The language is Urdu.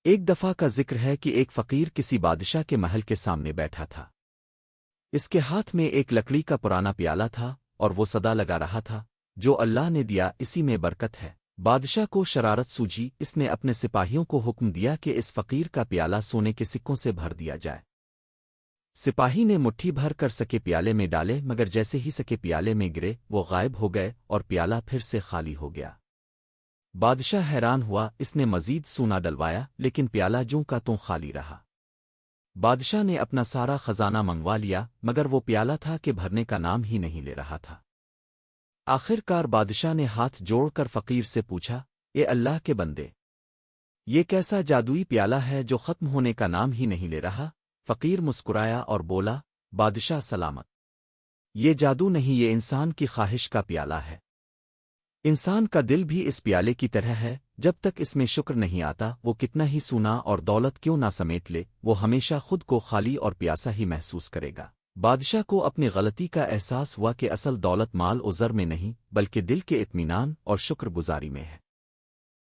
ایک دفعہ کا ذکر ہے کہ ایک فقیر کسی بادشاہ کے محل کے سامنے بیٹھا تھا۔ اس کے ہاتھ میں ایک لکڑی کا پرانا پیالہ تھا اور وہ صدا لگا رہا تھا، جو اللہ نے دیا اسی میں برکت ہے۔ بادشاہ کو شرارت سوجی، اس نے اپنے سپاہیوں کو حکم دیا کہ اس فقیر کا پیالہ سونے کے سکوں سے بھر دیا جائے۔ سپاہی نے مٹھی بھر کر سکے پیالے میں ڈالے، مگر جیسے ہی سکے پیالے میں گرے وہ غائب ہو گئے اور پیالہ پھر سے خالی ہو گیا۔ بادشاہ حیران ہوا، اس نے مزید سونا ڈلوایا لیکن پیالہ جوں کا توں خالی رہا۔ بادشاہ نے اپنا سارا خزانہ منگوا لیا، مگر وہ پیالہ تھا کہ بھرنے کا نام ہی نہیں لے رہا تھا۔ آخر کار بادشاہ نے ہاتھ جوڑ کر فقیر سے پوچھا، اے اللہ کے بندے، یہ کیسا جادوئی پیالہ ہے جو ختم ہونے کا نام ہی نہیں لے رہا؟ فقیر مسکرایا اور بولا، بادشاہ سلامت، یہ جادو نہیں، یہ انسان کی خواہش کا پیالہ ہے۔ انسان کا دل بھی اس پیالے کی طرح ہے، جب تک اس میں شکر نہیں آتا وہ کتنا ہی سونا اور دولت کیوں نہ سمیٹ لے، وہ ہمیشہ خود کو خالی اور پیاسا ہی محسوس کرے گا۔ بادشاہ کو اپنی غلطی کا احساس ہوا کہ اصل دولت مال و زر میں نہیں بلکہ دل کے اطمینان اور شکر گزاری میں ہے۔